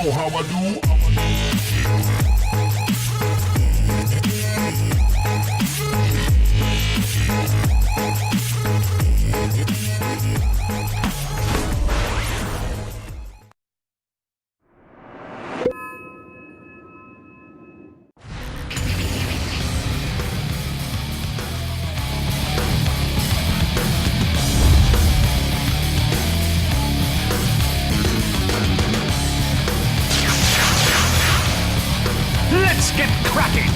know how I do. Let's get cracking!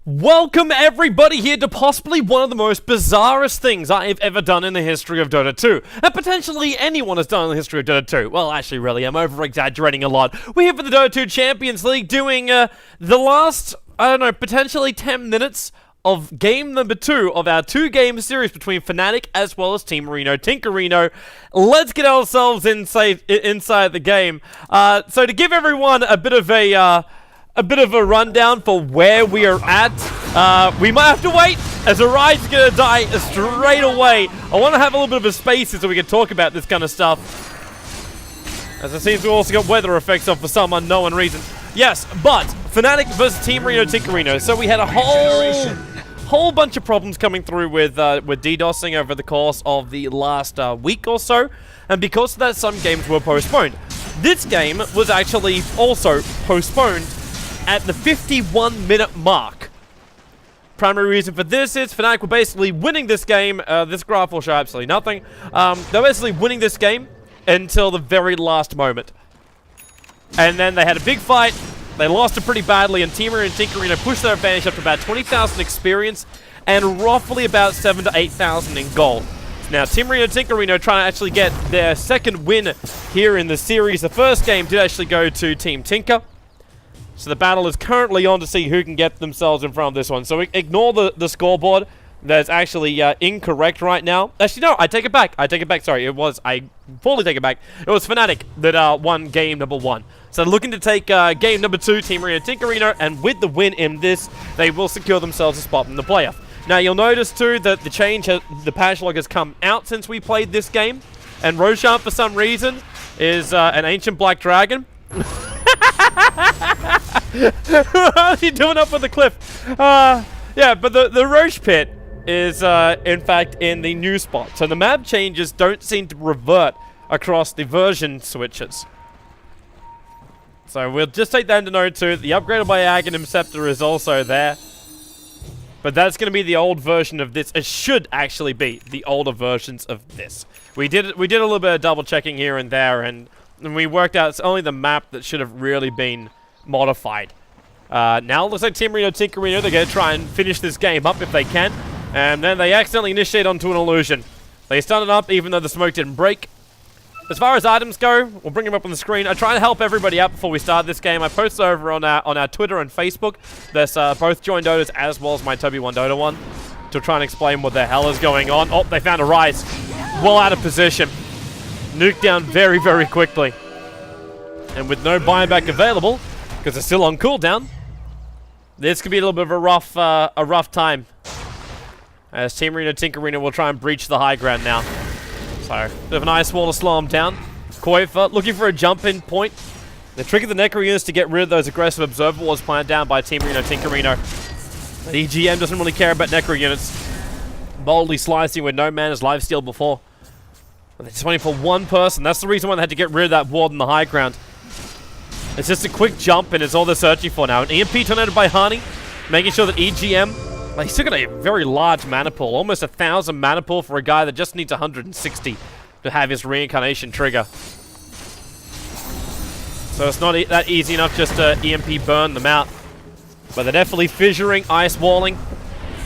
Welcome everybody here to possibly one of the most bizarrest things I have ever done in the history of Dota 2. And potentially anyone has done in the history of Dota 2. Well, actually, really, I'm over-exaggerating a lot. We're here for the Dota 2 Champions League doing the last, I don't know, potentially 10 minutes of game number 2 of our 2-game series between Fnatic as well as Team Reno Tinkerino. Let's get ourselves inside the game. So to give everyone a bit of a rundown for where we are at, we might have to wait as Arai's gonna die straight away. I want to have a little bit of a space so we can talk about this kind of stuff, as it seems we also got weather effects on for some unknown reason. Yes, but Fnatic versus Team Reno Tinkerino. So we had a whole bunch of problems coming through with DDoSing over the course of the last week or so, and because of that, some games were postponed. This game was actually also postponed at the 51-minute mark. Primary reason for this is Fnatic were basically winning this game. This graph will show absolutely nothing. They're basically winning this game until the very last moment. And then they had a big fight. They lost it pretty badly, and Team Reno and Tinkerino pushed their advantage up to about 20,000 experience and roughly about 7,000 to 8,000 in gold. Now, Team Reno and Tinkerino trying to actually get their second win here in the series. The first game did actually go to Team Tinker. So the battle is currently on to see who can get themselves in front of this one. So ignore the scoreboard. That's actually incorrect right now. Actually, no, I take it back. Sorry, I fully take it back. It was Fnatic that won game number 1. So looking to take game number 2, Team Reno Tinkerino, and with the win in this, they will secure themselves a spot in the playoff. Now, you'll notice too that the patch log has come out since we played this game, and Roshan, for some reason, is an ancient black dragon. How's he doing up on the cliff? Yeah, but the Roche pit is in fact in the new spot. So the map changes don't seem to revert across the version switches. So we'll just take that into note too. The upgraded by Aghanim Scepter is also there. But that's going to be the old version of this. It should actually be the older versions of this. We did a little bit of double checking here and there, and we worked out it's only the map that should have really been modified. Now it looks like Team Reno Tinkerino, they're going to try and finish this game up if they can. And then they accidentally initiate onto an illusion. They stun it up even though the smoke didn't break. As far as items go, we'll bring them up on the screen. I try to help everybody out before we start this game. I posted over on our Twitter and Facebook. There's both Join Dotas as well as my Toby1Dota one to try and explain what the hell is going on. Oh, they found a rise. Well out of position. Nuked down very, very quickly. And with no buyback available, because it's still on cooldown, this could be a little bit of a rough time. As Team Reno Tinkerino will try and breach the high ground now. So, bit of an ice wall to slow him down. Koifa looking for a jump-in point. The trick of the Necro units to get rid of those aggressive observer walls planned down by Team Reno Tinkerino. But EGM doesn't really care about Necro units. Boldly slicing with no man as lifesteal before. But they're just waiting for one person. That's the reason why they had to get rid of that ward in the high ground. It's just a quick jump and it's all they're searching for now. An EMP tornado by Hani, making sure that EGM... Like, he's still got a very large mana pool, almost 1,000 mana pool for a guy that just needs 160 to have his reincarnation trigger. So it's not that easy enough just to EMP burn them out. But they're definitely fissuring, ice walling,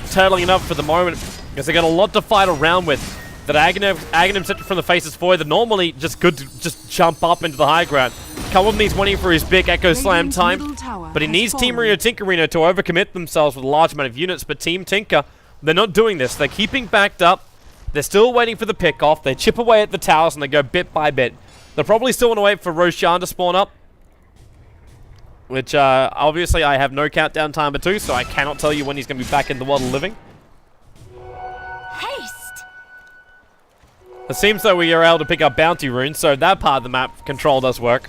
turtling it up for the moment, because they got a lot to fight around with. That Aghanim Scepter from the faces forward, that normally just good to just jump up into the high ground. Cullen needs waiting for his big Echo Slam time, but he needs Team Reno Tinkerino to overcommit themselves with a large amount of units, but Team Tinker, they're not doing this. They're keeping backed up. They're still waiting for the pick-off. They chip away at the towers and they go bit by bit. They'll probably still want to wait for Roshan to spawn up. Which, obviously I have no countdown timer too, so I cannot tell you when he's going to be back in the world of living. Haste! It seems though we are able to pick up bounty runes, so that part of the map control does work.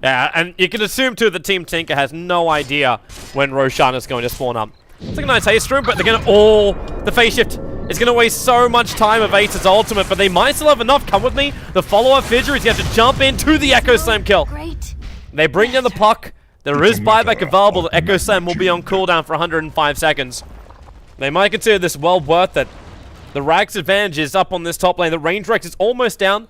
Yeah, and you can assume too that Team Tinker has no idea when Roshan is going to spawn up. It's like a nice haste room, but they're going to... Oh, the phase shift. It's going to waste so much time of Ace's ultimate, but they might still have enough. Come with me. The follow-up Fidger is going to have to jump into the Echo Slam kill. Great. They bring down the puck. There is buyback available. The Echo Slam will be on cooldown for 105 seconds. They might consider this well worth it. The Rags advantage is up on this top lane. The Range Rex is almost down.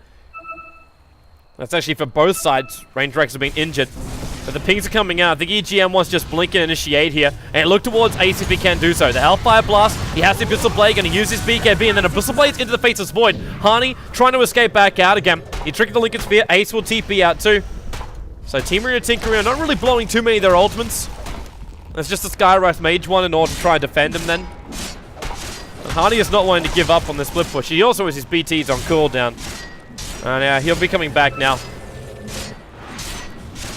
That's actually for both sides. Range Rex have been injured. But the pings are coming out. I think EGM wants just blink and initiate here. And look towards Ace if he can do so. The Hellfire Blast. He has the Abyssal Blade. Going to use his BKB. And then Abyssal Blade's into the Faceless Void. Hani trying to escape back out again. He triggered the Lincoln Spear. Ace will TP out too. So Team Rio Tinkery not really blowing too many of their ultimates. There's just a Skywrath Mage one in order to try and defend him then. And Hani is not wanting to give up on the split push. He also has his BTs on cooldown. And yeah, he'll be coming back now.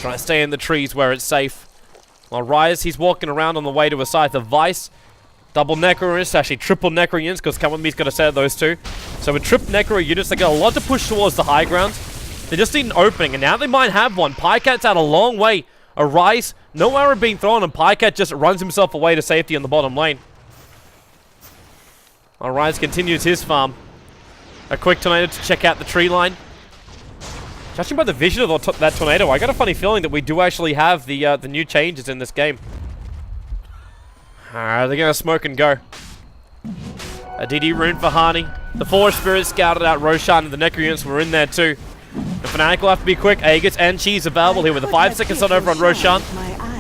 Trying to stay in the trees where it's safe. While Rise, he's walking around on the way to a scythe of Vice. Double Necro units, actually triple Necro units, because Come With Me's got a set of those two. So with triple Necro units, they got a lot to push towards the high ground. They just need an opening, and now they might have one. Pycat's out a long way. A Rise, no arrow being thrown, and Pycat just runs himself away to safety in the bottom lane. While Rise continues his farm. A quick tornado to check out the tree line. Judging by the vision of that tornado, I got a funny feeling that we do actually have the new changes in this game. They're going to smoke and go. A DD rune for Hani. The Forest Spirit scouted out Roshan, and the Necro units were in there too. The Fnatic will have to be quick. Aegis and Cheese available here with a 5-second stun over on Roshan.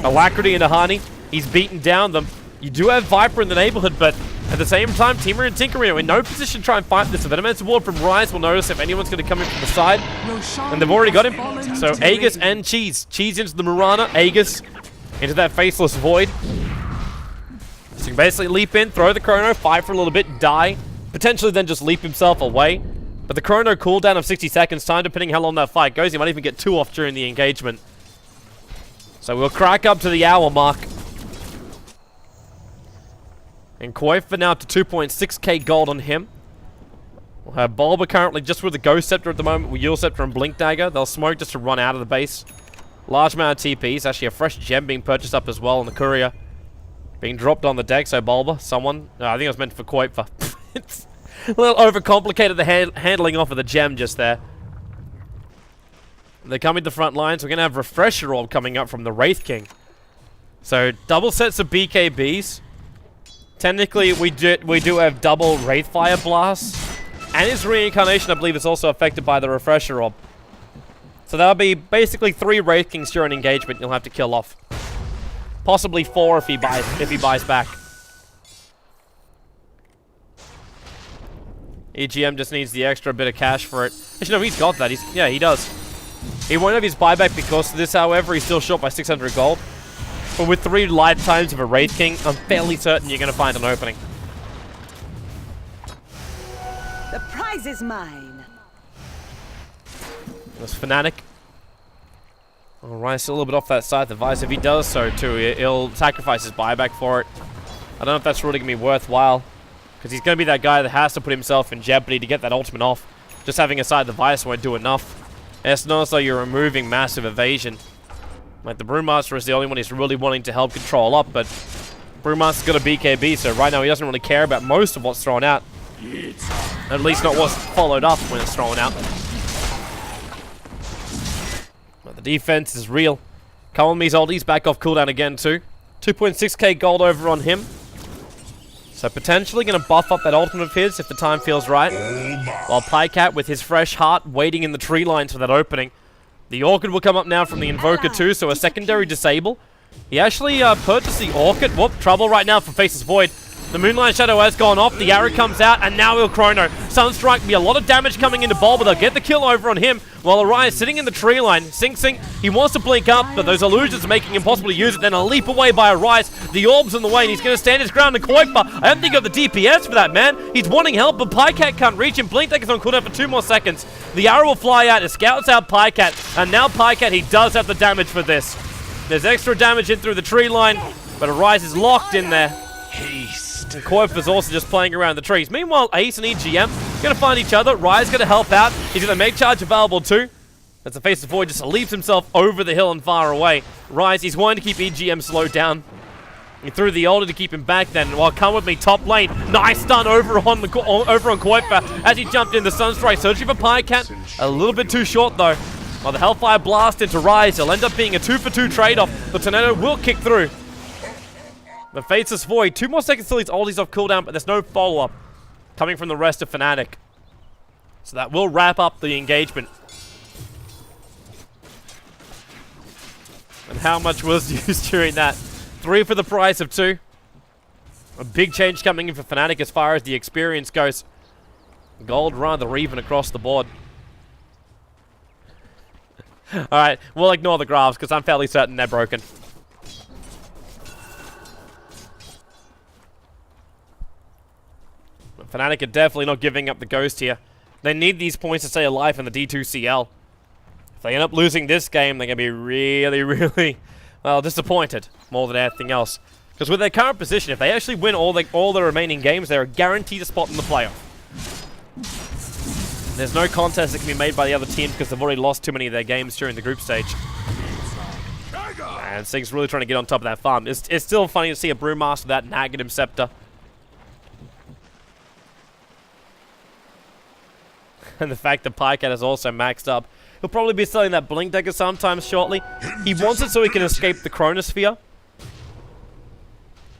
Alacrity into Hani. He's beaten down them. You do have Viper in the neighborhood, but at the same time, Teamer and Tinkerer are in no position to try and fight this. The Venomancer Ward from Rise will notice if anyone's going to come in from the side. And they've already got him. So Aegis and Cheese. Cheese into the Murana. Aegis into that Faceless Void. So you can basically leap in, throw the Chrono, fight for a little bit, die. Potentially then just leap himself away. But the Chrono cooldown of 60 seconds time, depending how long that fight goes. He might even get 2 off during the engagement. So we'll crack up to the hour mark. And Koi for now up to 2.6k gold on him. We'll have Bulba currently just with the Ghost Scepter at the moment, with Yule Scepter and Blink Dagger. They'll smoke just to run out of the base. Large amount of TPs. Actually a fresh gem being purchased up as well in the courier. Being dropped on the deck, so Bulba, someone... No, I think it was meant for Koi for... It's a little overcomplicated, the handling off of the gem just there. They're coming to the front lines. We're going to have Refresher Orb coming up from the Wraith King. So double sets of BKBs. Technically, we do have double Wraithfire Blasts. And his Reincarnation, I believe, is also affected by the Refresher Orb. So that'll be basically 3 Wraith Kings during engagement you'll have to kill off. Possibly 4 if he buys back. EGM just needs the extra bit of cash for it. Actually, no, he's got that. Yeah, he does. He won't have his buyback because of this, however. He's still short by 600 gold. But with 3 lifetimes of a Wraith King, I'm fairly certain you're going to find an opening. The prize is mine. There's Fnatic. Alright, still a little bit off that side. The Vice, if he does so too, he'll sacrifice his buyback for it. I don't know if that's really going to be worthwhile. Because he's going to be that guy that has to put himself in jeopardy to get that ultimate off. Just having a side the Vice won't do enough. It's not as though you're removing massive evasion. Like, the Brewmaster is the only one he's really wanting to help control up, but Brewmaster's got a BKB, so right now he doesn't really care about most of what's thrown out. At least not what's followed up when it's thrown out. But the defense is real. Kalami's ulti's back off cooldown again too. 2.6k gold over on him. So potentially going to buff up that ultimate of his if the time feels right. While Pycat with his fresh heart waiting in the tree lines for that opening. The Orchid will come up now from the Invoker too, so a secondary disable. He actually purchased the Orchid. Whoop, trouble right now for Faceless Void. The Moonlight Shadow has gone off, the arrow comes out, and now Il Chrono. Sunstrike, be a lot of damage coming into Bulba, they'll get the kill over on him, while Arias sitting in the tree line. Sing Sing, he wants to blink up, but those illusions are making it impossible to use it, then a leap away by Arias. The orb's in the way, and he's going to stand his ground, and Kuiper, I don't think he got the DPS for that, man. He's wanting help, but Pycat can't reach him. Blink Deck is on cooldown for 2 more seconds. The arrow will fly out, it scouts out Pycat, and now Pycat, he does have the damage for this. There's extra damage in through the tree line, but Arias is locked in there. And Kuiper's also just playing around the trees. Meanwhile, Ace and EGM going to find each other. Rai's going to help out. He's going to make charge available too. That's a face of void, just leaps himself over the hill and far away. Rise, he's wanting to keep EGM slowed down. He threw the ulti to keep him back then. Well, come with me, top lane. Nice stun over on Kuiper as he jumped in. The Sunstrike searching for Pycat. A little bit too short though. While the Hellfire Blast into Rise, it'll end up being a 2-for-2 trade-off. The Tornado will kick through. The Faceless Void, 2 more seconds till his ulti's off cooldown, but there's no follow-up coming from the rest of Fnatic. So that will wrap up the engagement. And how much was used during that? 3 for the price of 2. A big change coming in for Fnatic as far as the experience goes. Gold rather even across the board. Alright, we'll ignore the graphs because I'm fairly certain they're broken. Fnatic are definitely not giving up the ghost here. They need these points to stay alive in the D2CL. If they end up losing this game, they're going to be really, well, disappointed more than anything else. Because with their current position, if they actually win all the remaining games, they're guaranteed a spot in the playoff. There's no contest that can be made by the other teams because they've already lost too many of their games during the group stage. And Sing's really trying to get on top of that farm. It's still funny to see a Brewmaster with that negative scepter. And the fact that Pycat is also maxed up. He'll probably be selling that Blink Dagger sometime shortly. He wants it so he can escape the Chronosphere.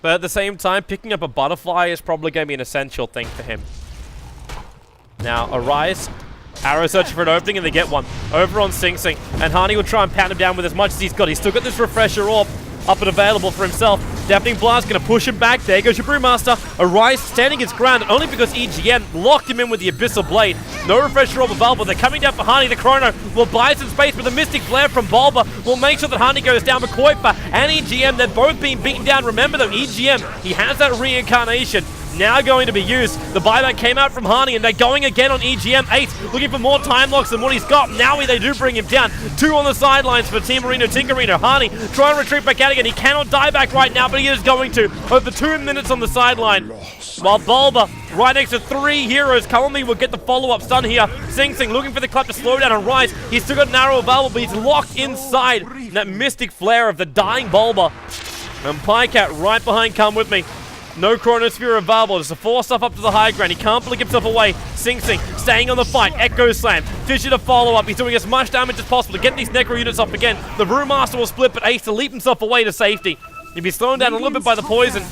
But at the same time, picking up a Butterfly is probably going to be an essential thing for him. Now, Arias, arrow searching for an opening, and they get one. Over on Sing Sing. And Hani will try and pound him down with as much as he's got. He's still got this Refresher Orb up and available for himself. Deafening Blast going to push him back. There goes your Brewmaster. Arias standing his ground only because EGM locked him in with the Abyssal Blade. No Refresher Orb available. They're coming down for Hani. The Chrono will buy some space, but the Mystic Flare from Bulba will make sure that Hani goes down. But Kuiper and EGM, they're both being beaten down. Remember though, EGM, he has that reincarnation. Now going to be used. The buyback came out from Hani, and they're going again on EGM. 8 looking for more time locks than what he's got. Now they do bring him down. 2 on the sidelines for Team Marino Tinkerino. Hani trying to retreat back out again. He cannot die back right now, but he is going to. Over 2 minutes on the sideline. While Bulba, right next to 3 heroes, Kalami will get the follow-up stun here. Sing Sing looking for the clap to slow down and Rise. He's still got an arrow available, but he's locked inside that Mystic Flare of the dying Bulba. And Pycat right behind Come With Me. No Chronosphere available. Just a force stuff up to the high ground. He can't blink himself away. Sing Sing staying on the fight. Echo Slam. Fisher to follow up. He's doing as much damage as possible to get these Necro units up again. The Brewmaster will split, but Ace to leap himself away to safety. He'll be slowed down a little bit by the poison.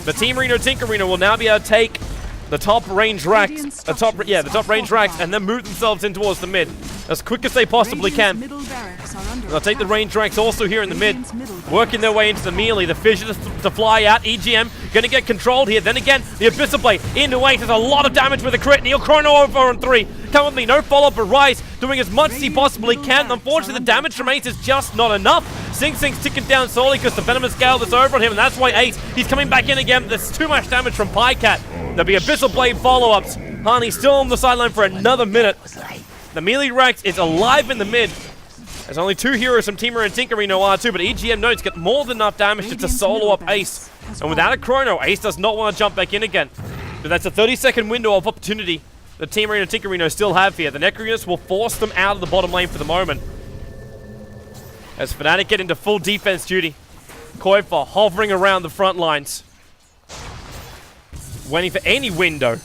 The Team Reno Tinkerino will now be able to take the top range racks, the top range racks, and then move themselves in towards the mid as quick as they possibly can. They'll take the range racks also here in the mid, working their way into the melee. The Fissure to fly out. EGM gonna get controlled here. Then again, the Abyssal Blade into 8. There's a lot of damage with a crit. Neil Chrono over on 3. Come with me, no follow-up, but Rise doing as much as he possibly can. Unfortunately, the damage from Ace is just not enough. Sing Sing's ticking down slowly because the Venomous Gale is over on him, and that's why Ace, he's coming back in again. There's too much damage from Pycat. There'll be Abyssal Blade follow-ups. Hani still on the sideline for another minute. The melee Rex is alive in the mid. There's only 2 heroes from Teamer and Tinkerino are too, but EGM notes get more than enough damage to solo up Ace. And without a Chrono, Ace does not want to jump back in again. But that's a 30-second window of opportunity the Teamer and Tinkerino still have here. The Necro units will force them out of the bottom lane for the moment. As Fnatic get into full defense duty. Kuiper hovering around the front lines. Waiting for any window.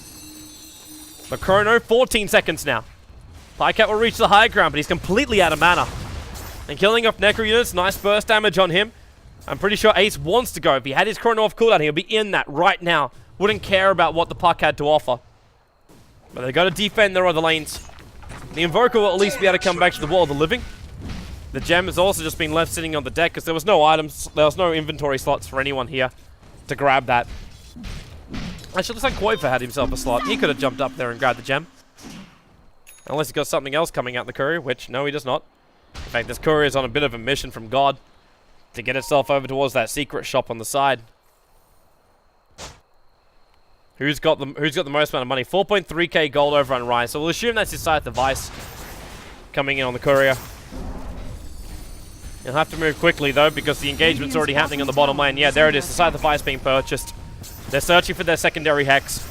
The Chrono, 14 seconds now. Pycat will reach the high ground, but he's completely out of mana. And killing off Necro units, nice burst damage on him. I'm pretty sure Ace wants to go. If he had his Chrono off cooldown, he'll be in that right now. Wouldn't care about what the puck had to offer. But they've got to defend their other lanes. The Invoker will at least be able to come back to the Wall of the Living. The gem has also just been left sitting on the deck because there was no items, there was no inventory slots for anyone here to grab that. Actually, looks like Koifa had himself a slot. He could have jumped up there and grabbed the gem. Unless he's got something else coming out in the courier, which, no, he does not. In fact, this courier is on a bit of a mission from God to get itself over towards that secret shop on the side. Who's got the most amount of money? 4.3k gold over on Rise. So we'll assume that's his side device coming in on the courier. He'll have to move quickly, though, because the engagement's already happening on the bottom lane. Yeah, there it is. The side device being purchased. They're searching for their secondary hex.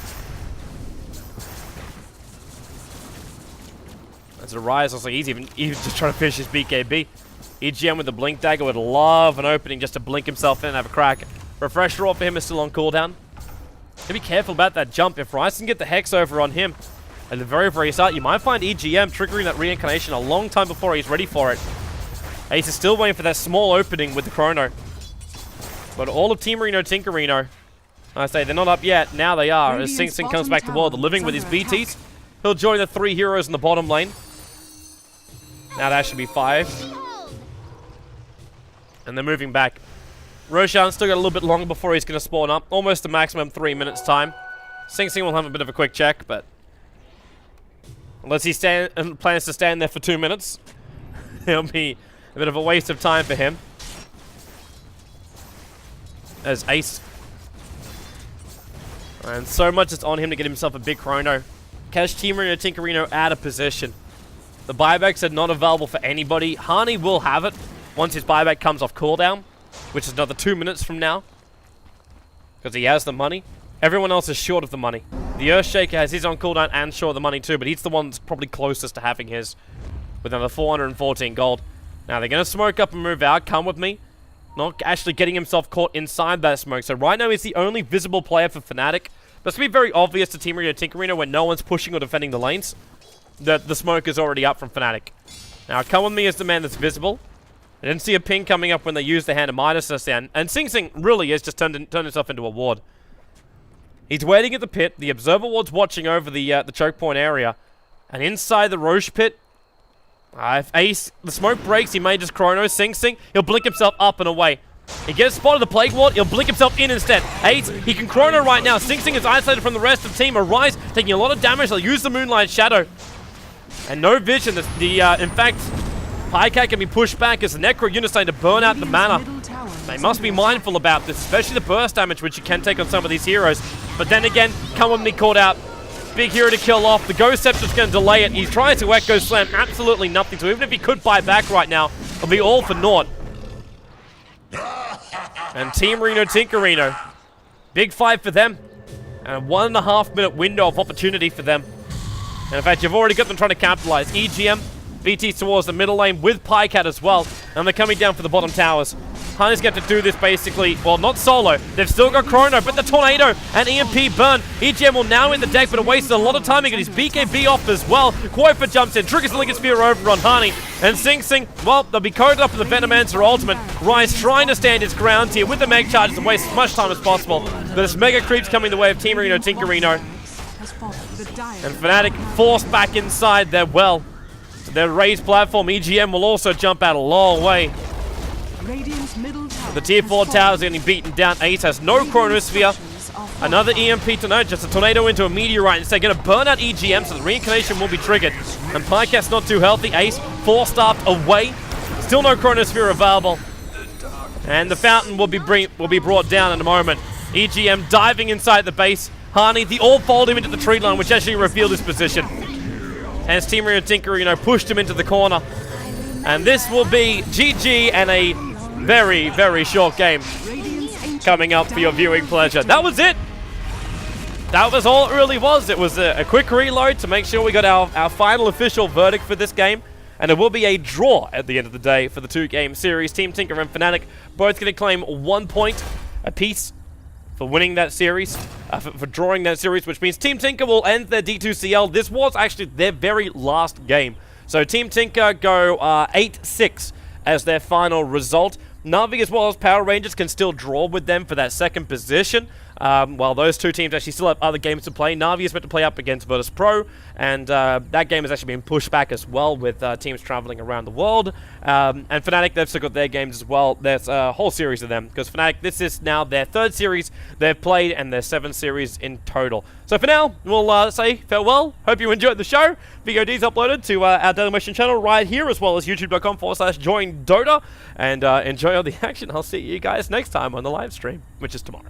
As a Rise, also he's even just trying to finish his BKB. EGM with the Blink Dagger would love an opening just to blink himself in and have a crack. Refresh Raw for him is still on cooldown. To be careful about that jump. If Rice can get the Hex over on him at the very, very start, you might find EGM triggering that reincarnation a long time before he's ready for it. Ace is still waiting for that small opening with the Chrono. But all of Team Reno, Tinkerino, I say they're not up yet. Now they are. As Sing Sing comes back to world, living with his BTs. He'll join the 3 heroes in the bottom lane. Now that should be 5. And they're moving back. Roshan's still got a little bit longer before he's going to spawn up. Almost a maximum 3 minutes time. Sing Sing will have a bit of a quick check, but unless he plans to stand there for 2 minutes, it'll be a bit of a waste of time for him. As Ace. And so much is on him to get himself a big Chrono. Cash Team Reno, Tinkerino out of position. The buybacks are not available for anybody. Hani will have it once his buyback comes off cooldown, which is another 2 minutes from now, because he has the money. Everyone else is short of the money. The Earthshaker has his on cooldown and short of the money too, but he's the one that's probably closest to having his, with another 414 gold. Now they're going to smoke up and move out. Come with me. Not actually getting himself caught inside that smoke. So right now he's the only visible player for Fnatic. But it's going to be very obvious to Team Reno Tinkerino when no one's pushing or defending the lanes that the smoke is already up from Fnatic. Now Come With Me is the man that's visible. I didn't see a ping coming up when they used the Hand of Midas down. And Sing Sing really is just turned himself into a ward. He's waiting at the pit. The Observer Ward's watching over the choke point area. And inside the Roche pit, if Ace, the smoke breaks, he may just Chrono. Sing Sing, he'll blink himself up and away. He gets spotted the Plague Ward, he'll blink himself in instead. Ace, he can Chrono right now. Sing Sing is isolated from the rest of the team. Arise, taking a lot of damage. They'll use the Moonlight Shadow. And no vision. In fact, Pycat can be pushed back as the Necro unit's starting to burn out the mana. They must be mindful about this, especially the burst damage, which you can take on some of these heroes. But then again, Come With Me caught out. Big hero to kill off. The Ghost Scepter's going to delay it. He's trying to Echo Slam. Absolutely nothing. So even if he could buy back right now, it'll be all for naught. And Team Reno Tinkerino. Big fight for them. And a 1.5 minute window of opportunity for them. And in fact, you've already got them trying to capitalize. EGM, BT's towards the middle lane with Pycat as well. And they're coming down for the bottom towers. Honey's got to do this basically, well, not solo. They've still got Chrono, but the Tornado and EMP burn. EGM will now in the deck, but it wasted a lot of time. He got his BKB off as well. Koifa jumps in, triggers the Linked Sphere over on Honey. And Sing Sing, well, they'll be coded up with the Venomancer ultimate. Rise trying to stand his ground here with the Meg charges and waste as much time as possible. But this Mega Creep's coming the way of Team Reno Tinkerino. And Fnatic forced back inside their well. To their raised platform, EGM will also jump out a long way. The tier 4 towers are getting beaten down. Ace has no Chronosphere. Another EMP to note, just a tornado into a meteorite. Instead, going to burn out EGM, so the reincarnation will be triggered. And Pycat's not too healthy. Ace, 4-staffed away. Still no Chronosphere available. And the fountain will be brought down in a moment. EGM diving inside the base. Hani, the all fold him into the tree line, which actually revealed his position. As Team Reno Tinkerino pushed him into the corner. And this will be GG and a very, very short game coming up for your viewing pleasure. That was it. That was all it really was. It was a quick reload to make sure we got our final official verdict for this game. And it will be a draw at the end of the day for the 2-game series. Team Tinker and Fnatic both going to claim 1 point apiece for winning that series, for drawing that series, which means Team Tinker will end their D2CL. This was actually their very last game. So Team Tinker go 8-6 as their final result. Na'Vi as well as Power Rangers can still draw with them for that second position. While those two teams actually still have other games to play. Na'Vi is meant to play up against virtus.pro, and that game has actually been pushed back as well with teams traveling around the world. And Fnatic, they've still got their games as well. There's a whole series of them, because Fnatic, this is now their 3rd series they've played, and their 7th series in total. So for now, we'll say farewell. Hope you enjoyed the show. VOD's uploaded to our Dailymotion channel right here, as well as youtube.com/join Dota. And enjoy all the action. I'll see you guys next time on the live stream, which is tomorrow.